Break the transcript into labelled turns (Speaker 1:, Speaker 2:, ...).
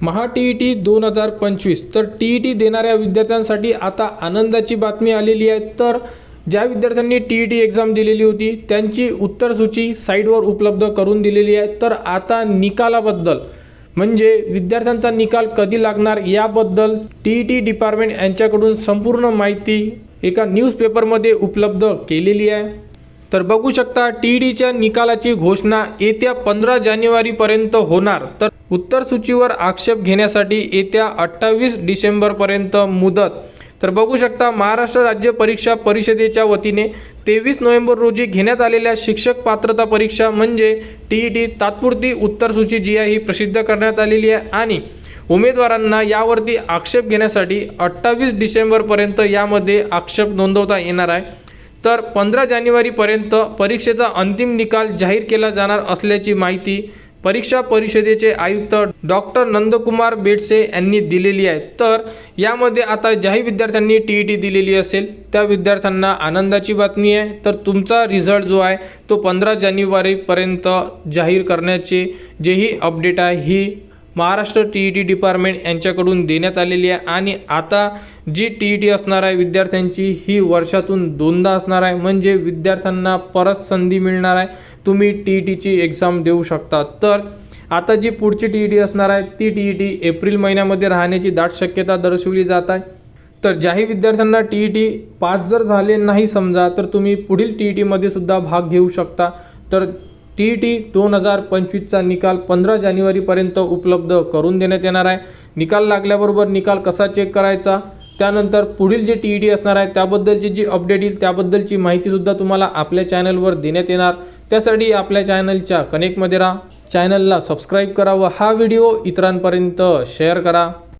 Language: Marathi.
Speaker 1: महा TET 2025 तर TET देणाऱ्या विद्यार्थ्यांसाठी आता आनंदाची बातमी आलेली आहे। तर ज्या विद्यार्थ्यांनी TET एक्झाम दिलेली होती त्यांची उत्तरसूची साईटवर उपलब्ध करून दिलेली आहे। तर आता निकालाबद्दल म्हणजे विद्यार्थ्यांचा निकाल कधी लागणार याबद्दल TET डिपार्टमेंट यांच्याकडून संपूर्ण माहिती एका न्यूजपेपरमध्ये उपलब्ध केलेली आहे। तर बघू शकता TETच्या निकालाची घोषणा येत्या 15 जानेवारीपर्यंत होणार। तर उत्तरसूचीवर आक्षेप घेण्यासाठी येत्या 28 डिसेंबरपर्यंत मुदत। तर बघू शकता महाराष्ट्र राज्य परीक्षा परिषदेच्या वतीने 23 नोव्हेंबर रोजी घेण्यात आलेल्या शिक्षक पात्रता परीक्षा म्हणजे TET तात्पुरती उत्तरसूची जी आहे ही प्रसिद्ध करण्यात आलेली आहे आणि उमेदवारांना यावरती आक्षेप घेण्यासाठी 28 डिसेंबरपर्यंत यामध्ये आक्षेप नोंदवता येणार आहे। तर 15 जानेवारीपर्यंत परीक्षेचा अंतिम निकाल जाहीर केला जाणार असल्याची माहिती परीक्षा परिषदेचे आयुक्त डॉक्टर नंदकुमार बेडसे यांनी दिलेली आहे। तर यामध्ये आता ज्याही विद्यार्थ्यांनी TET दिलेली असेल त्या विद्यार्थ्यांना आनंदाची बातमी आहे। तर तुमचा रिझल्ट जो आहे तो 15 जानेवारीपर्यंत जाहीर करण्याचे जेही अपडेट आहे ही महाराष्ट्र TET डिपार्टमेंट यांच्याकडून देण्यात आलेली आहे आणि आता जी TET असणार आहे विद्यार्थ्यांची ही वर्षातून 2दा असणार आहे म्हणजे विद्यार्थ्यांना परत संधी मिळणार आहे, तुम्ही TETची एक्झाम देऊ शकता। तर आता जी पुढची TET असणार आहे ती TET एप्रिल महिन्यामध्ये राहण्याची दाट शक्यता दर्शवली जात आहे। तर ज्याही विद्यार्थ्यांना TET पास जर झाले नाही समजा तर तुम्ही पुढील TETमध्ये सुद्धा भाग घेऊ शकता। तर TET 2025चा निकाल 15 जानेवारीपर्यंत उपलब्ध करून देण्यात येणार आहे। निकाल लागल्याबरोबर निकाल कसा चेक करायचा त्यानंतर पुढील जे TET असणार आहे त्याबद्दलची जी अपडेट येईल त्याबद्दलची माहितीसुद्धा तुम्हाला आपल्या चॅनलवर देण्यात येणार। त्यासाठी आपल्या चॅनलच्या कनेक्टमध्ये राहा, चॅनलला सबस्क्राईब करा व हा व्हिडिओ इतरांपर्यंत शेअर करा।